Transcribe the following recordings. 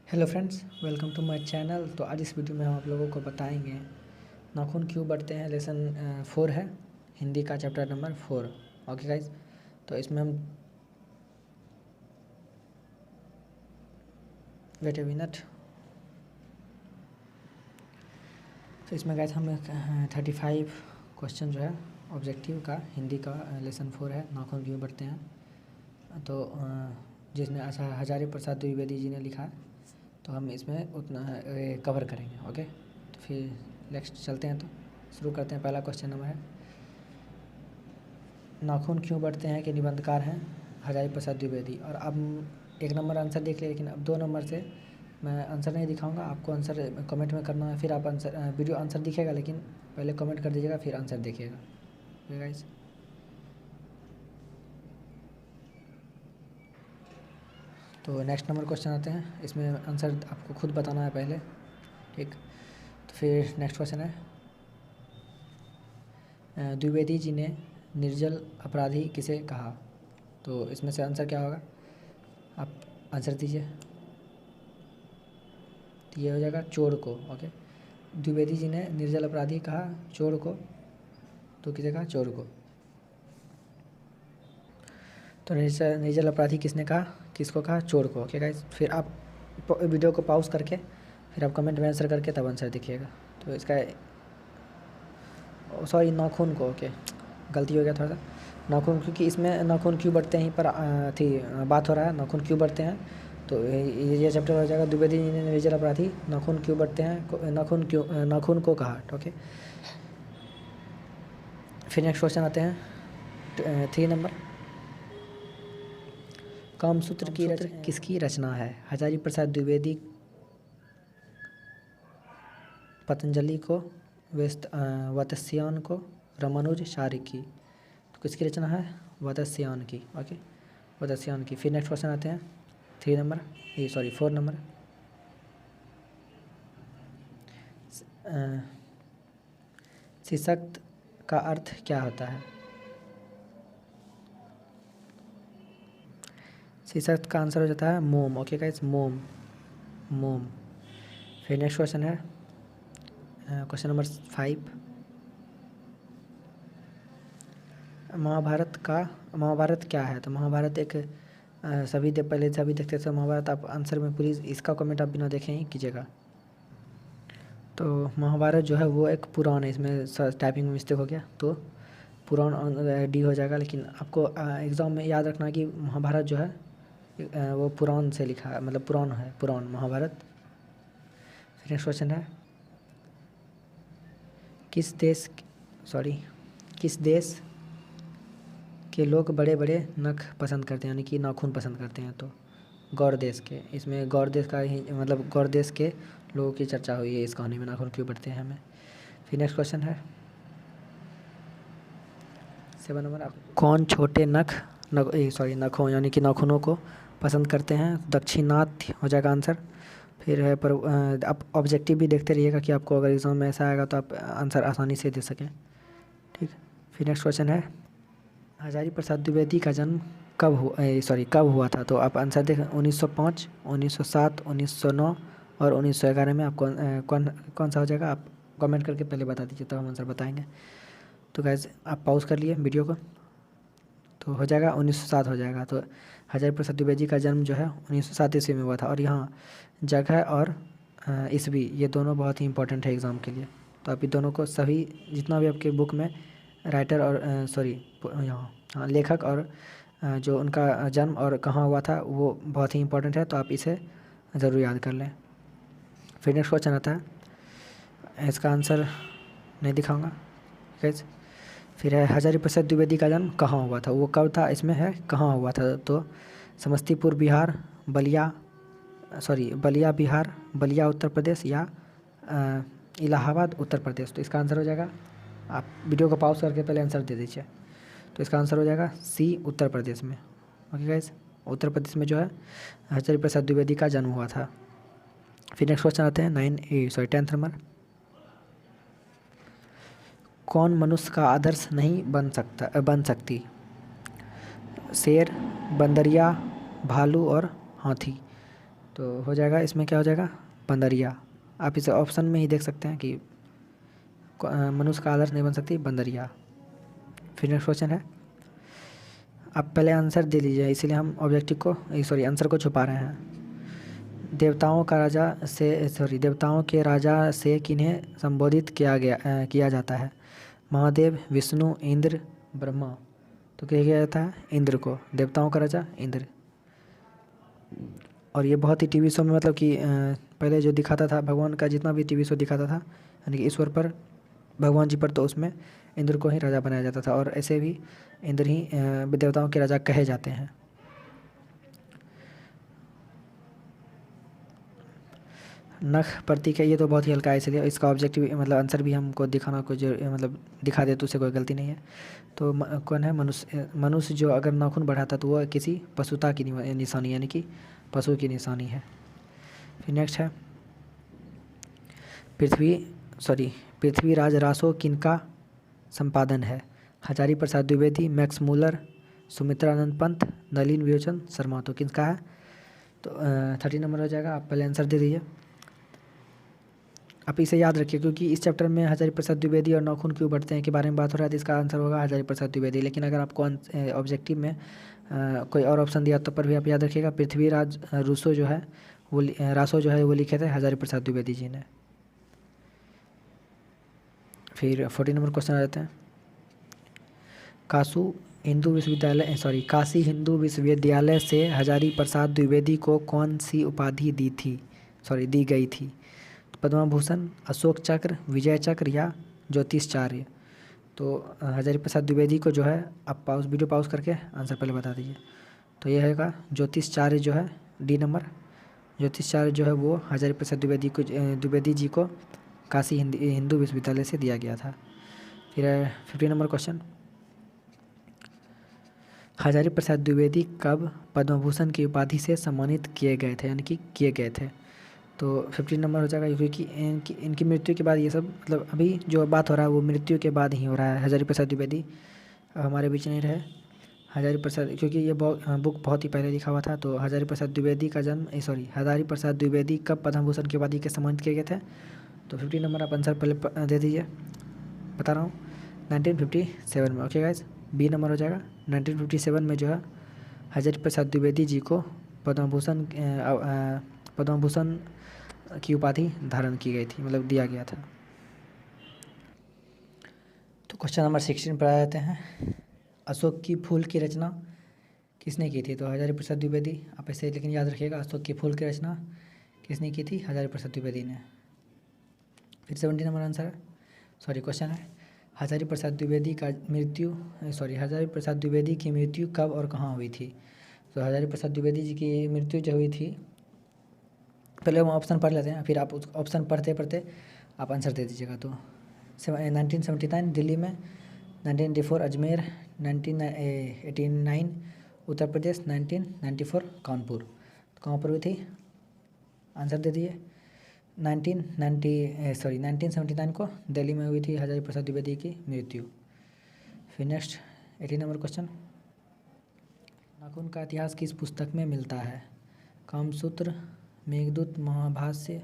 Hello friends, welcome to my channel. तो आज इस वीडियो में हम आप लोगों को बताएंगे नाखून क्यों बढ़ते हैं। लेसन 4 है, हिंदी का चैप्टर नंबर 4। ओके गाइज, तो इसमें हम वेट ए मिनट। तो इसमें गाइज हम 35 क्वेश्चन जो है ऑब्जेक्टिव का हिंदी का लेसन 4 है, नाखून क्यों बढ़ते हैं। तो जिसने हजारी प्रसाद द्विवेदी जी ने लिखा है, तो हम इसमें उतना कवर करेंगे। ओके, तो फिर नेक्स्ट चलते हैं, तो शुरू करते हैं। पहला क्वेश्चन नंबर है, नाखून क्यों बढ़ते हैं के निबंधकार हैं हजारी प्रसाद द्विवेदी। और अब एक नंबर आंसर देख लिया, लेकिन अब 2 नंबर से मैं आंसर नहीं दिखाऊंगा, आपको आंसर कमेंट में करना है। फिर आप आंसर वीडियो आंसर दिखेगा, लेकिन पहले कमेंट कर दीजिएगा, फिर आंसर देखिएगा। ओके गाइस, तो नेक्स्ट नंबर क्वेश्चन आते हैं। इसमें आंसर आपको खुद बताना है पहले, ठीक। तो फिर नेक्स्ट क्वेश्चन है, द्विवेदी जी ने निर्जल अपराधी किसे कहा। तो इसमें से आंसर क्या होगा, आप आंसर दीजिए। तो ये हो जाएगा चोर को। ओके, द्विवेदी जी ने निर्जल अपराधी कहा चोर को, तो किसे कहा, चोर को। तो निर्जल अपराधी किसने कहा, किसको कहा, चोर को। ओके गाइस, फिर आप वीडियो को पॉज करके फिर आप कमेंट में आंसर करके तब आंसर देखिएगा। तो इसका सॉरी, नाखून को। ओके, गलती हो गया थोड़ा सा, नाखून, क्योंकि इसमें नाखून क्यों बढ़ते हैं पर थी बात हो रहा है, नाखून क्यों बढ़ते हैं। तो ये चैप्टर हो जाएगा द्विवेदी जी ने निर्जल अपराधी नाखून क्यों बढ़ते हैं, नाखून को कहा। ओके, फिर नेक्स्ट क्वेश्चन आते हैं 3 नंबर, कामसूत्र की किसकी रचना है। हजारी प्रसाद द्विवेदी, पतंजलि को, वत्स्यायन को, रामानुज चार्य की। तो किसकी रचना है, वत्स्यायन की। ओके, वत्स्यायन की। फिर नेक्स्ट क्वेश्चन आते हैं 3 नंबर, 4 नंबर, शीर्षक का अर्थ क्या होता है। शीर्षक का आंसर हो जाता है मोम। ओके गाइस, मोम, मोम। फिर नेक्स्ट क्वेश्चन है क्वेश्चन नंबर 5, महाभारत क्या है। तो महाभारत एक पहले सभी देखते थे महाभारत। आप आंसर में प्लीज़ इसका कमेंट आप बिना देखे ही कीजिएगा। तो महाभारत जो है वो एक पुराण है, इसमें टाइपिंग में मिस्टेक हो गया, तो पुराण डी हो जाएगा। लेकिन आपको एग्ज़ाम में याद रखना कि महाभारत जो है वो पुराण से लिखा है, मतलब पुराण है, पुराण महाभारत। फिर नेक्स्ट क्वेश्चन है, किस देश के लोग बड़े बड़े नख पसंद करते हैं, यानी कि नाखून पसंद करते हैं। तो गौर देश के, इसमें गौर देश का ही मतलब गौर देश के लोगों की चर्चा हुई है इस कहानी में, नाखून क्यों बढ़ते हैं हमें। फिर नेक्स्ट क्वेश्चन है 7 नंबर, कौन छोटे नखों यानी कि नाखूनों को पसंद करते हैं। दक्षिणात्य हो जाएगा आंसर। फिर है पर आप ऑब्जेक्टिव भी देखते रहिएगा कि आपको अगर एग्ज़ाम में ऐसा आएगा तो आप आंसर आसानी से दे सकें, ठीक। फिर नेक्स्ट क्वेश्चन है, हजारी प्रसाद द्विवेदी का जन्म कब हुआ था। तो आप आंसर देखें, 1905, 1907, 1909 और 1911 में। आपको कौन सा हो जाएगा, आप कमेंट करके पहले बता दीजिए, तब हम आंसर बताएंगे। तो गैस आप पॉज कर लिए वीडियो को, तो हो जाएगा 1907 हो जाएगा। तो हजारी प्रसाद द्विवेदी का जन्म जो है 1907 ईस्वी में हुआ था। और यहाँ जगह और ईस्वी ये दोनों बहुत ही इंपॉर्टेंट है एग्ज़ाम के लिए। तो आप इन दोनों को सभी जितना भी आपके बुक में राइटर और यहाँ लेखक और जो उनका जन्म और कहाँ हुआ था वो बहुत ही इंपॉर्टेंट है, तो आप इसे ज़रूर याद कर लें। फिर नेक्स्ट क्वेश्चन आता है, इसका आंसर नहीं दिखाऊंगा गाइस। फिर है, हजारी प्रसाद द्विवेदी का जन्म कहाँ हुआ था, वो कब था, इसमें है कहाँ हुआ था। तो समस्तीपुर बिहार, बलिया बिहार, बलिया उत्तर प्रदेश, या इलाहाबाद उत्तर प्रदेश। तो इसका आंसर हो जाएगा, आप वीडियो को पॉज करके पहले आंसर दे दीजिए। तो इसका आंसर हो जाएगा सी, उत्तर प्रदेश में। ओके गाइस, उत्तर प्रदेश में जो है हजारी प्रसाद द्विवेदी का जन्म हुआ था। फिर नेक्स्ट क्वेश्चन आते हैं 10th नंबर, कौन मनुष्य का आदर्श नहीं बन सकती। शेर, बंदरिया, भालू और हाथी। तो हो जाएगा इसमें क्या हो जाएगा, बंदरिया। आप इसे ऑप्शन में ही देख सकते हैं कि मनुष्य का आदर्श नहीं बन सकती, बंदरिया। फिर नेक्स्ट क्वेश्चन है, आप पहले आंसर दे लीजिए, इसीलिए हम ऑब्जेक्टिव को सॉरी आंसर को छुपा रहे हैं। देवताओं के राजा से किन्हें संबोधित किया जाता है? महादेव, विष्णु, इंद्र, ब्रह्मा। तो क्या किया जाता है, इंद्र को, देवताओं का राजा इंद्र। और ये बहुत ही टीवी शो में मतलब कि पहले जो दिखाता था भगवान का, जितना भी टीवी शो दिखाता था यानी कि ईश्वर पर, भगवान जी पर, तो उसमें इंद्र को ही राजा बनाया जाता था। और ऐसे भी इंद्र ही देवताओं के राजा कहे जाते हैं। नख प्रतीक है, ये तो बहुत ही हल्का है, इसलिए इसका ऑब्जेक्टिव मतलब आंसर भी हमको दिखाना कोई मतलब दिखा दे तो उससे कोई गलती नहीं है। तो कौन है, मनुष्य। मनुष्य जो अगर नाखून बढ़ाता तो वह किसी पशुता की निशानी यानी कि पशु की निशानी है। फिर नेक्स्ट है, पृथ्वीराज रासो किनका संपादन है? हजारी प्रसाद द्विवेदी, मैक्स मूलर, सुमित्रा आनंद पंत, नलिन विलोचन शर्मा। तो किसका है? तो 30 नंबर हो जाएगा। आप पहले आंसर दे दीजिए। आप इसे याद रखिए क्योंकि इस चैप्टर में हजारी प्रसाद द्विवेदी और नाखून क्यों बढ़ते हैं के बारे में बात हो रहा है, तो इसका आंसर होगा हजारी प्रसाद द्विवेदी। लेकिन अगर आपको ऑब्जेक्टिव में कोई और ऑप्शन दिया तो पर भी आप याद रखिएगा, पृथ्वीराज रूसो जो है वो रासो जो है वो लिखे थे हजारी प्रसाद द्विवेदी जी ने। फिर 40 नंबर क्वेश्चन आ जाते हैं, काशी हिंदू विश्वविद्यालय से हजारी प्रसाद द्विवेदी को कौन सी उपाधि दी गई थी? पद्म भूषण, अशोक चक्र, विजय चक्र या ज्योतिषाचार्य। तो हजारी प्रसाद द्विवेदी को जो है, आप वीडियो पॉज करके आंसर पहले बता दीजिए। तो ये हैगा ज्योतिषाचार्य जो है, डी नंबर। ज्योतिषाचार्य जो है वो हजारी प्रसाद द्विवेदी जी को काशी हिंदू विश्वविद्यालय से दिया गया था। फिर 50 नंबर क्वेश्चन, हजारी प्रसाद द्विवेदी कब पद्म भूषण की उपाधि से सम्मानित किए गए थे, यानी कि किए गए थे? तो 15 नंबर हो जाएगा, क्योंकि इनकी मृत्यु के बाद ये सब मतलब अभी जो बात हो रहा है वो मृत्यु के बाद ही हो रहा है। हजारी प्रसाद द्विवेदी हमारे बीच नहीं रहे। हजारी प्रसाद, क्योंकि ये बुक बहुत ही पहले लिखा हुआ था। तो हजारी प्रसाद द्विवेदी का जन्म हजारी प्रसाद द्विवेदी कब पद्म भूषण की उपाधि के सम्मानित किए गए थे? तो 50 नंबर आप आंसर पहले दे दीजिए, बता रहा हूँ 1957 में। ओके गाइज, बी नंबर हो जाएगा। 1957 में जो है हजारी प्रसाद द्विवेदी जी को पद्म भूषण की उपाधि धारण की गई थी, मतलब दिया गया था। तो क्वेश्चन नंबर 16 पर आ जाते हैं, अशोक की फूल की रचना किसने की थी? तो हजारी प्रसाद द्विवेदी। आप ऐसे लेकिन याद रखिएगा, अशोक की फूल की रचना किसने की थी? हजारी प्रसाद द्विवेदी ने। फिर 70 नंबर आंसर क्वेश्चन है, हजारी प्रसाद द्विवेदी की मृत्यु कब और कहाँ हुई थी? तो हजारी प्रसाद द्विवेदी जी की मृत्यु जो हुई थी, पहले हम ऑप्शन पढ़ लेते हैं, फिर आप उस ऑप्शन पढ़ते पढ़ते आप आंसर दे दीजिएगा। तो 1979 दिल्ली में, 1994 अजमेर, 1989 उत्तर प्रदेश, 1994 कानपुर। तो कहाँ पर हुई थी? आंसर दे दिए। 1979 को दिल्ली में हुई थी हजारी प्रसाद द्विवेदी की मृत्यु। फिर नेक्स्ट 18 नंबर क्वेश्चन, नाखून का इतिहास किस पुस्तक में मिलता है? कामसूत्र, मेघदूत, महाभाष्य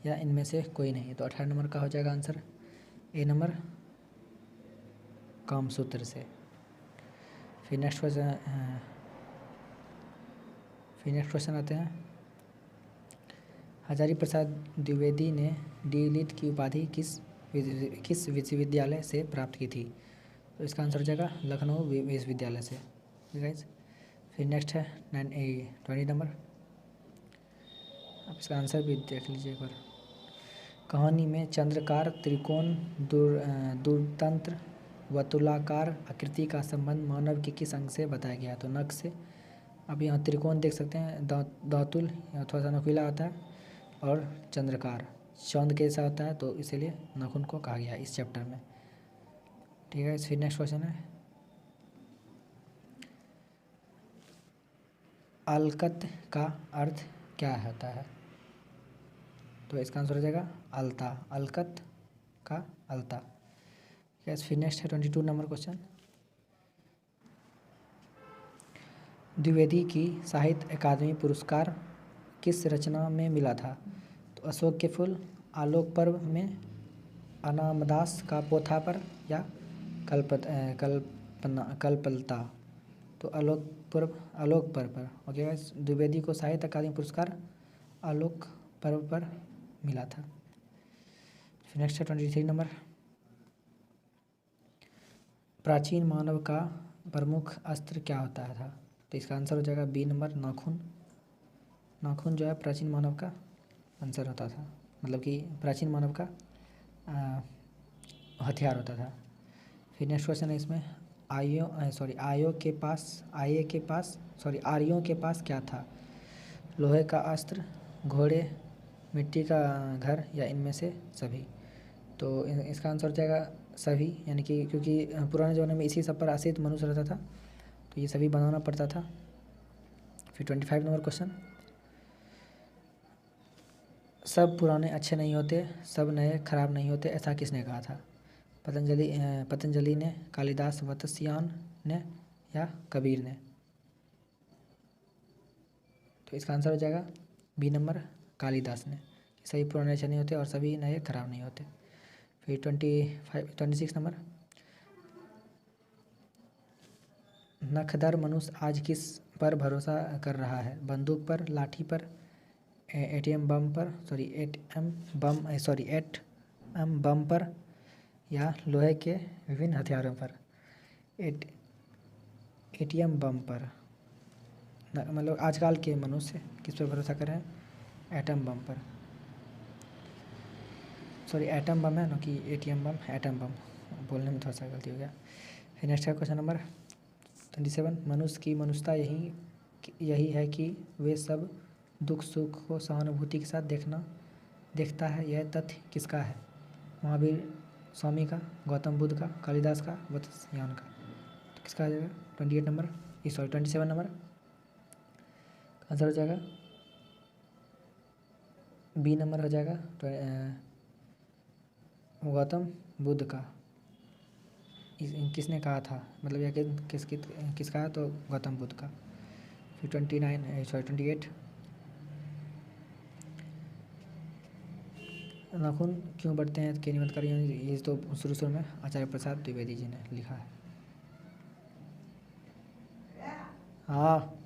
या इनमें से कोई नहीं? तो 18 नंबर का हो जाएगा आंसर ए नंबर, कामसूत्र से। फिर नेक्स्ट क्वेश्चन आते हैं, हजारी प्रसाद द्विवेदी ने डी लिट की उपाधि किस विश्वविद्यालय से प्राप्त की थी? तो इसका आंसर हो जाएगा लखनऊ विश्वविद्यालय से। गाइस, फिर नेक्स्ट है 20 नंबर, आप इसका आंसर भी देख लीजिए एक बार। कहानी में चंद्रकार, त्रिकोण, दूरतंत्र व तुलाकार आकृति का संबंध मानव के किस अंग से बताया गया? तो नख से। अब यहाँ त्रिकोण देख सकते हैं, दातुल या थोड़ा सा नुकीला होता है, और चंद्रकार चांद के जैसा होता है, तो इसीलिए नाखून को कहा गया इस चैप्टर में। ठीक है, फिर नेक्स्ट क्वेश्चन है, अलकत का अर्थ क्या होता है? तो इसका आंसर हो जाएगा अलता, अलकत का अलता। यस, फिर नेक्स्ट है 22 नंबर क्वेश्चन, द्विवेदी की साहित्य अकादमी पुरस्कार किस रचना में मिला था? तो अशोक के फूल, आलोक पर्व में, अनामदास का पोथा पर, या कल्पलता। तो आलोक पर्व पर। ओके गाइस, द्विवेदी को साहित्य अकादमी पुरस्कार आलोक पर्व पर मिला था। नेक्स्ट है 23 नंबर। प्राचीन मानव का प्रमुख अस्त्र क्या होता था? तो इसका आंसर हो जाएगा बी नंबर, नाखून। नाखून जो है प्राचीन मानव का आंसर होता था, मतलब कि प्राचीन मानव का हथियार होता था। फिर नेक्स्ट क्वेश्चन है इसमें, आर्यों के पास क्या था? लोहे का अस्त्र, घोड़े, मिट्टी का घर, या इनमें से सभी। तो इसका आंसर हो जाएगा सभी, यानी कि क्योंकि पुराने ज़माने में इसी सब पर आश्रित मनुष्य रहता था, तो ये सभी बनाना पड़ता था। फिर 25 नंबर क्वेश्चन, सब पुराने अच्छे नहीं होते, सब नए खराब नहीं होते, ऐसा किसने कहा था? पतंजलि ने, कालिदास, वत्स्यायन ने, या कबीर ने। तो इसका आंसर हो जाएगा बी नंबर, कालिदास ने। सभी पुराने अच्छे नहीं होते और सभी नए खराब नहीं होते। फिर 26 नंबर, नखदर मनुष्य आज किस पर भरोसा कर रहा है? बंदूक पर, लाठी पर, एटीएम बम पर, या लोहे के विभिन्न हथियारों पर। एटीएम बम पर, मतलब आजकल के मनुष्य किस पर भरोसा कर रहे हैं? एटम बम पर। एटम बम है ना कि एटीएम बम, एटम बम बोलने में थोड़ा सा गलती हो गया। फिर नेक्स्ट है क्वेश्चन नंबर 27, मनुष्य की मनुष्यता यही है कि वे सब दुख सुख को सहानुभूति के साथ देखता है। यह तथ्य किसका है? महावीर स्वामी का, गौतम बुद्ध का, कालिदास का, वत्स्यायन का। तो किसका आ जाएगा? 27 नंबर आंसर हो जाएगा बी नंबर हो जाएगा, गौतम बुद्ध का। किसने कहा था, मतलब यह किसका है? तो गौतम बुद्ध का। फिर 28, नाखून क्यों बढ़ते हैं के नियमित कार्य, ये तो शुरू में आचार्य प्रसाद द्विवेदी जी ने लिखा है। हाँ,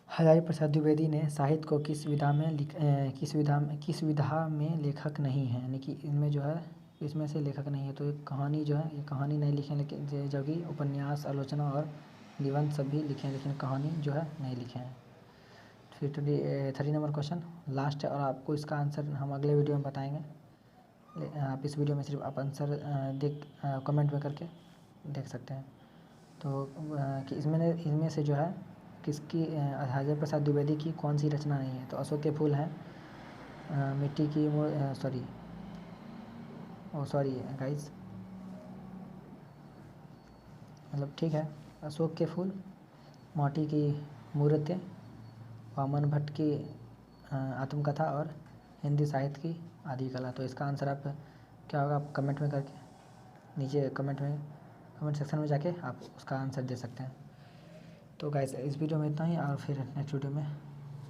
आचार्य प्रसाद द्विवेदी ने साहित्य को किस विधा में लेखक नहीं है, यानी कि इनमें जो है इसमें से लेखक नहीं है। तो एक कहानी जो है, ये कहानी नहीं लिखे, लेकिन जबकि उपन्यास, आलोचना और निबंध सब भी लिखे हैं, लेकिन कहानी जो है नहीं लिखे हैं। फिर 30 नंबर क्वेश्चन लास्ट है, और आपको इसका आंसर हम अगले वीडियो में बताएंगे। आप इस वीडियो में सिर्फ आप आंसर कमेंट में करके देख सकते हैं। तो कि इसमें से जो है किसकी, आचार्य प्रसाद द्विवेदी की कौन सी रचना नहीं है? तो अशोक के फूल हैं, मिट्टी की गाइस, मतलब ठीक है, अशोक के फूल, माटी की मूर्तें, वामन भट्ट की आत्मकथा, और हिंदी साहित्य की आदि कला। तो इसका आंसर आप क्या होगा, आप कमेंट में करके नीचे कमेंट सेक्शन में जाके आप उसका आंसर दे सकते हैं। तो गाइस इस वीडियो में इतना ही, और फिर नेक्स्ट वीडियो में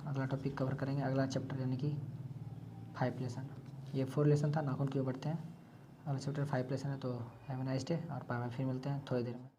अगला टॉपिक कवर करेंगे, अगला चैप्टर, यानी कि 5 लेसन। ये 4 लेसन था, नाखून क्यों बढ़ते हैं। अगला चैप्टर 5 लेसन है। तो हैव अ नाइस डे, और बाय बाय, फिर मिलते हैं थोड़ी देर में।